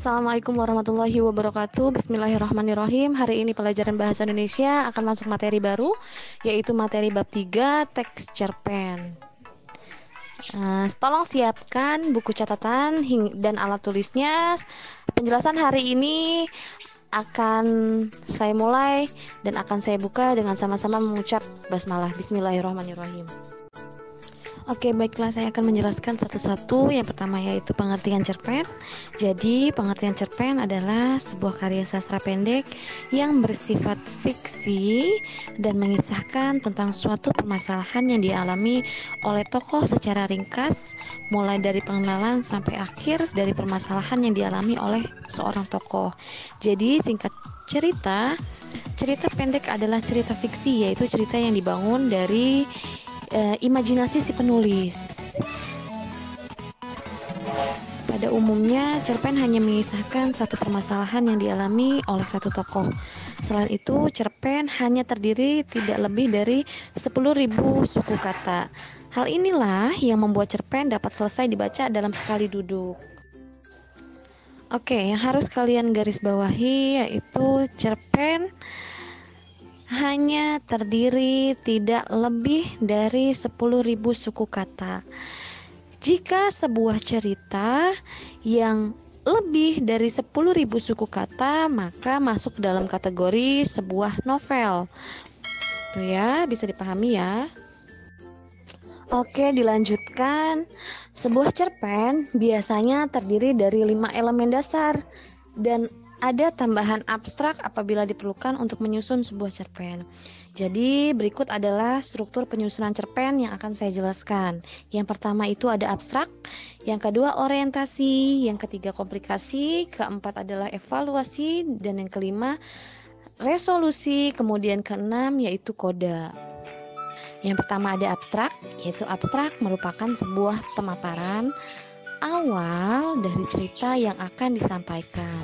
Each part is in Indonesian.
Assalamualaikum warahmatullahi wabarakatuh. Bismillahirrahmanirrahim. Hari ini pelajaran bahasa Indonesia akan masuk materi baru, yaitu materi bab 3 teks cerpen. Tolong siapkan buku catatan dan alat tulisnya. Penjelasan hari ini akan saya mulai dan akan saya buka dengan sama-sama mengucap basmalah. Bismillahirrahmanirrahim. Oke, baiklah, saya akan menjelaskan satu-satu. Yang pertama yaitu pengertian cerpen. Jadi, pengertian cerpen adalah sebuah karya sastra pendek yang bersifat fiksi dan mengisahkan tentang suatu permasalahan yang dialami oleh tokoh secara ringkas, mulai dari pengenalan sampai akhir dari permasalahan yang dialami oleh seorang tokoh. Jadi, singkat cerita pendek adalah cerita fiksi, yaitu cerita yang dibangun dari imajinasi si penulis. Pada umumnya, cerpen hanya mengisahkan satu permasalahan yang dialami oleh satu tokoh. Selain itu, cerpen hanya terdiri tidak lebih dari 10.000 suku kata. Hal inilah yang membuat cerpen dapat selesai dibaca dalam sekali duduk. Oke, yang harus kalian garis bawahi yaitu cerpen hanya terdiri tidak lebih dari 10.000 suku kata. Jika sebuah cerita yang lebih dari 10.000 suku kata, maka masuk dalam kategori sebuah novel. Tuh ya, bisa dipahami ya. Oke, dilanjutkan. Sebuah cerpen biasanya terdiri dari 5 elemen dasar dan ada tambahan abstrak apabila diperlukan untuk menyusun sebuah cerpen. Jadi berikut adalah struktur penyusunan cerpen yang akan saya jelaskan. Yang pertama itu ada abstrak, yang kedua orientasi, yang ketiga komplikasi, keempat adalah evaluasi, dan yang kelima resolusi, kemudian keenam yaitu koda. Yang pertama ada abstrak, yaitu abstrak merupakan sebuah pemaparan awal dari cerita yang akan disampaikan.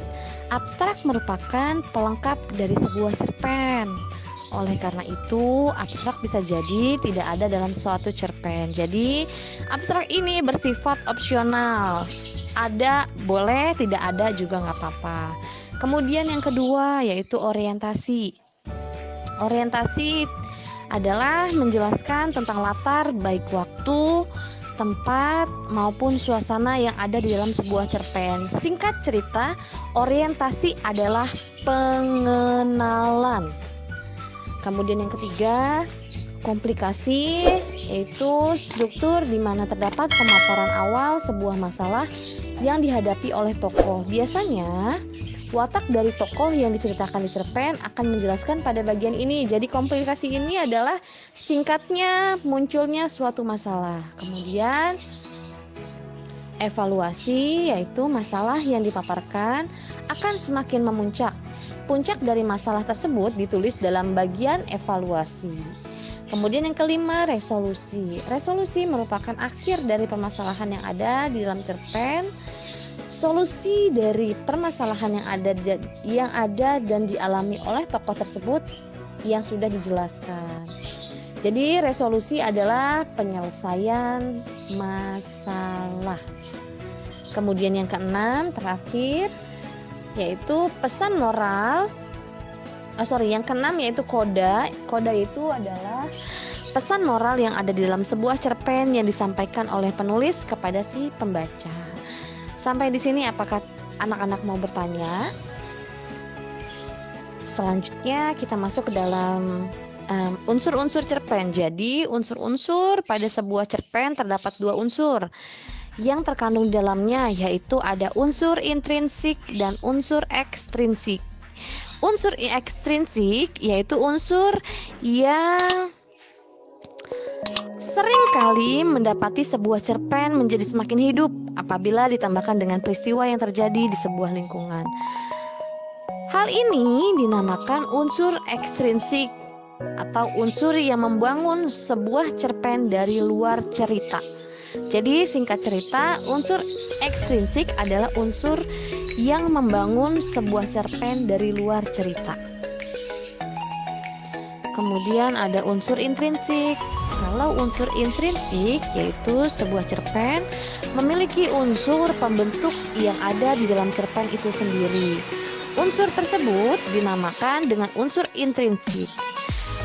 Abstrak merupakan pelengkap dari sebuah cerpen. Oleh karena itu, abstrak bisa jadi tidak ada dalam suatu cerpen. Jadi, abstrak ini bersifat opsional. Ada boleh, tidak ada juga nggak apa-apa. Kemudian yang kedua yaitu orientasi. Orientasi adalah menjelaskan tentang latar baik waktu, tempat maupun suasana yang ada di dalam sebuah cerpen. Singkat cerita, orientasi adalah pengenalan. Kemudian yang ketiga, komplikasi, yaitu struktur di mana terdapat pemaparan awal sebuah masalah yang dihadapi oleh tokoh. Biasanya watak dari tokoh yang diceritakan di cerpen akan menjelaskan pada bagian ini. Jadi komplikasi ini adalah singkatnya munculnya suatu masalah. Kemudian evaluasi, yaitu masalah yang dipaparkan akan semakin memuncak. Puncak dari masalah tersebut ditulis dalam bagian evaluasi. Kemudian yang kelima, resolusi. Resolusi merupakan akhir dari permasalahan yang ada di dalam cerpen. Solusi dari permasalahan yang ada dan dialami oleh tokoh tersebut yang sudah dijelaskan. Jadi resolusi adalah penyelesaian masalah. Kemudian yang keenam terakhir yaitu pesan moral. Yang keenam yaitu koda. Koda itu adalah pesan moral yang ada di dalam sebuah cerpen yang disampaikan oleh penulis kepada si pembaca. Sampai di sini apakah anak-anak mau bertanya? Selanjutnya kita masuk ke dalam unsur-unsur cerpen. Jadi unsur-unsur pada sebuah cerpen terdapat 2 unsur yang terkandung di dalamnya, yaitu ada unsur intrinsik dan unsur ekstrinsik. Unsur ekstrinsik yaitu unsur yang seringkali mendapati sebuah cerpen menjadi semakin hidup apabila ditambahkan dengan peristiwa yang terjadi di sebuah lingkungan. Hal ini dinamakan unsur ekstrinsik atau unsur yang membangun sebuah cerpen dari luar cerita. Jadi singkat cerita, unsur ekstrinsik adalah unsur yang membangun sebuah cerpen dari luar cerita. Kemudian ada unsur intrinsik. Kalau unsur intrinsik yaitu sebuah cerpen memiliki unsur pembentuk yang ada di dalam cerpen itu sendiri. Unsur tersebut dinamakan dengan unsur intrinsik.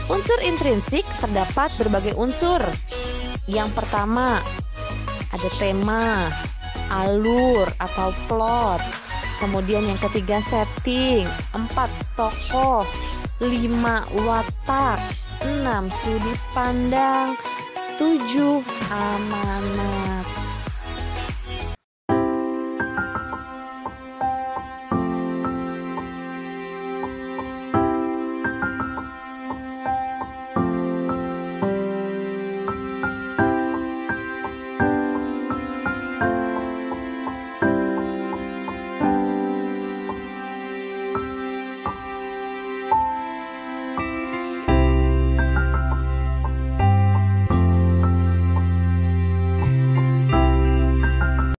Unsur intrinsik terdapat berbagai unsur. Yang pertama, ada tema, alur atau plot. Kemudian yang ketiga setting, 4 tokoh, 5 watak, 6 sudut pandang, 7 amanat.